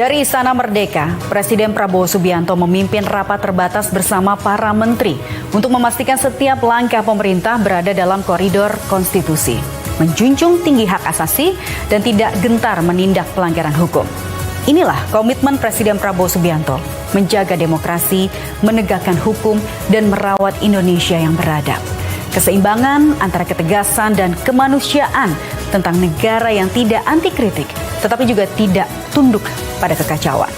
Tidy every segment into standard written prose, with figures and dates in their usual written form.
Dari Istana Merdeka, Presiden Prabowo Subianto memimpin rapat terbatas bersama para menteri untuk memastikan setiap langkah pemerintah berada dalam koridor konstitusi, menjunjung tinggi hak asasi dan tidak gentar menindak pelanggaran hukum. Inilah komitmen Presiden Prabowo Subianto, menjaga demokrasi, menegakkan hukum, dan merawat Indonesia yang beradab. Keseimbangan antara ketegasan dan kemanusiaan tentang negara yang tidak anti kritik, tetapi juga tidak tunduk pada kekacauan.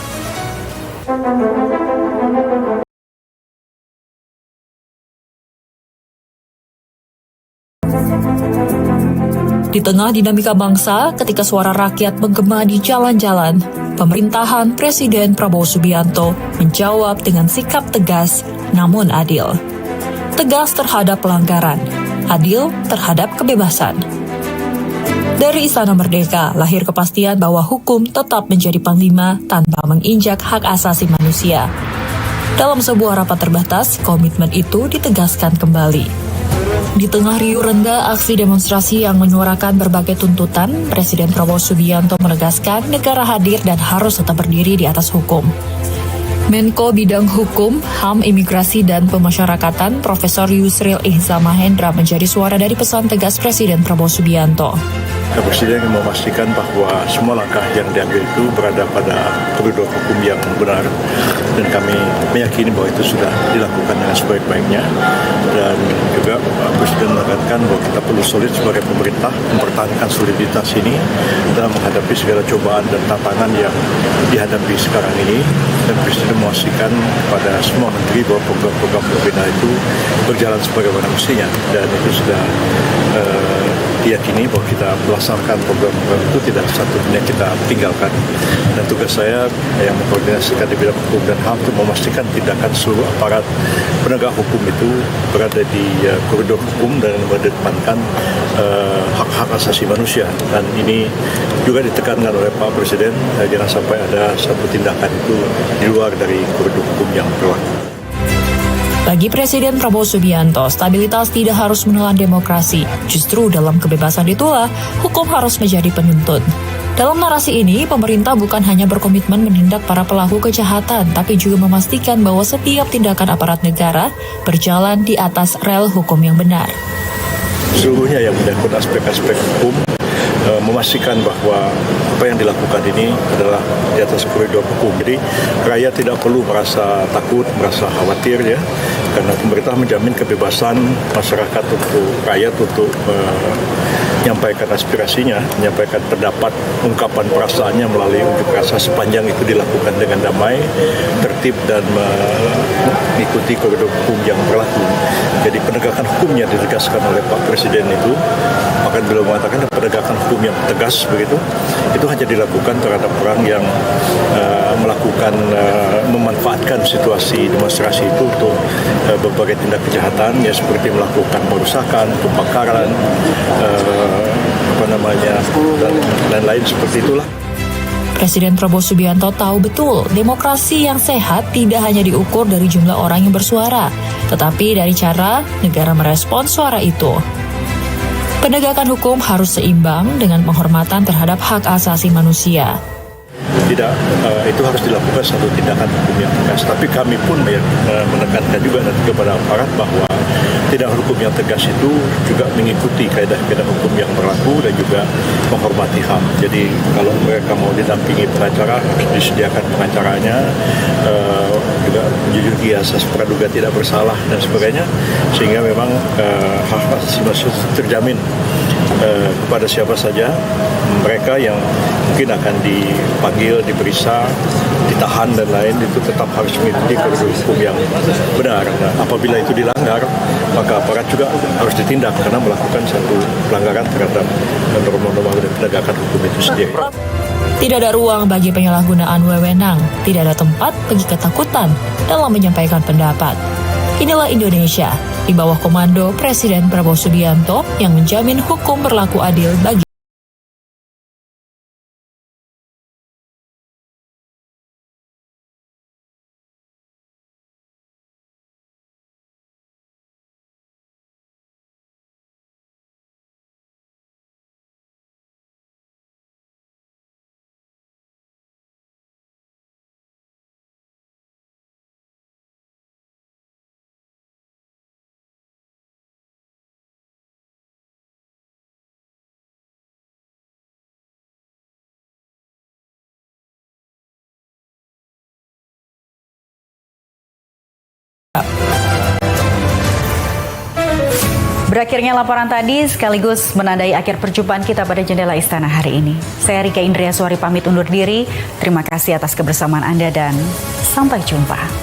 Di tengah dinamika bangsa, ketika suara rakyat menggema di jalan-jalan, pemerintahan Presiden Prabowo Subianto menjawab dengan sikap tegas namun adil. Tegas terhadap pelanggaran, adil terhadap kebebasan. Dari Istana Merdeka, lahir kepastian bahwa hukum tetap menjadi panglima tanpa menginjak hak asasi manusia. Dalam sebuah rapat terbatas, komitmen itu ditegaskan kembali. Di tengah riuh rendah aksi demonstrasi yang menyuarakan berbagai tuntutan, Presiden Prabowo Subianto menegaskan negara hadir dan harus tetap berdiri di atas hukum. Menko Bidang Hukum, HAM, Imigrasi, dan Pemasyarakatan Profesor Yusril Ihza Mahendra menjadi suara dari pesan tegas Presiden Prabowo Subianto. Presiden ingin memastikan bahwa semua langkah yang diambil itu berada pada koridor hukum yang benar, dan kami meyakini bahwa itu sudah dilakukan dengan sebaik-baiknya. Dan juga Presiden menekankan bahwa kita perlu solid sebagai pemerintah mempertahankan soliditas ini dalam menghadapi segala cobaan dan tantangan yang dihadapi sekarang ini. Dan Presiden memastikan kepada semua menteri bahwa program-program pemerintah itu berjalan sebagaimana mestinya, dan itu sudah diyakini bahwa kita melaksanakan program-program itu tidak satu yang kita tinggalkan. Dan tugas saya yang mengkoordinasikan di bidang hukum dan HAM untuk memastikan tindakan seluruh aparat penegak hukum itu berada di koridor hukum dan mengedepankan hak-hak asasi manusia. Dan ini juga ditekankan oleh Pak Presiden, jangan sampai ada satu tindakan itu di luar dari koridor hukum yang berlaku. Bagi Presiden Prabowo Subianto, stabilitas tidak harus menelan demokrasi. Justru dalam kebebasan itulah, hukum harus menjadi penuntun. Dalam narasi ini, pemerintah bukan hanya berkomitmen menindak para pelaku kejahatan, tapi juga memastikan bahwa setiap tindakan aparat negara berjalan di atas rel hukum yang benar. Seluruhnya yang menyangkut aspek-aspek hukum, memastikan bahwa apa yang dilakukan ini adalah di atas koridor hukum. Jadi rakyat tidak perlu merasa takut, merasa khawatir ya, karena pemerintah menjamin kebebasan masyarakat untuk rakyat untuk menyampaikan aspirasinya, menyampaikan pendapat, ungkapan perasaannya melalui unjuk rasa sepanjang itu dilakukan dengan damai, tertib dan mengikuti koridor hukum yang berlaku. Jadi penegakan hukumnya ditegaskan oleh Pak Presiden itu, bahkan beliau mengatakan penegakan hukum yang tegas begitu, itu hanya dilakukan terhadap orang yang melakukan memanfaatkan situasi demonstrasi itu untuk berbagai tindak kejahatan, ya seperti melakukan perusakan, pembakaran, dan lain seperti itulah. Presiden Prabowo Subianto tahu betul demokrasi yang sehat tidak hanya diukur dari jumlah orang yang bersuara, tetapi dari cara negara merespons suara itu. Penegakan hukum harus seimbang dengan penghormatan terhadap hak asasi manusia. Tidak, itu harus dilakukan satu tindakan hukum yang tegas. Tapi kami pun menekankan juga nanti kepada aparat bahwa tindakan hukum yang tegas itu juga mengikuti kaedah-kaedah hukum yang berlaku dan juga menghormati HAM. Jadi kalau mereka mau didampingi pengacara, harus disediakan pengacaranya, juga menjunjung asas praduga tidak bersalah dan sebagainya, sehingga memang hak asasi manusia terjamin kepada siapa saja mereka yang mungkin akan dipanggil, diperiksa, ditahan dan lain, itu tetap harus mengikuti koridor hukum yang benar. Nah, apabila itu dilanggar, maka aparat juga harus ditindak karena melakukan satu pelanggaran terhadap norma-norma dan penegakan hukum itu sendiri. Tidak ada ruang bagi penyalahgunaan wewenang, tidak ada tempat bagi ketakutan dalam menyampaikan pendapat. Inilah Indonesia, di bawah komando Presiden Prabowo Subianto yang menjamin hukum berlaku adil bagi Berakhirnya laporan tadi sekaligus menandai akhir perjumpaan kita pada Jendela Istana hari ini. Saya Rika Indriaswari pamit undur diri. Terima kasih atas kebersamaan Anda dan sampai jumpa.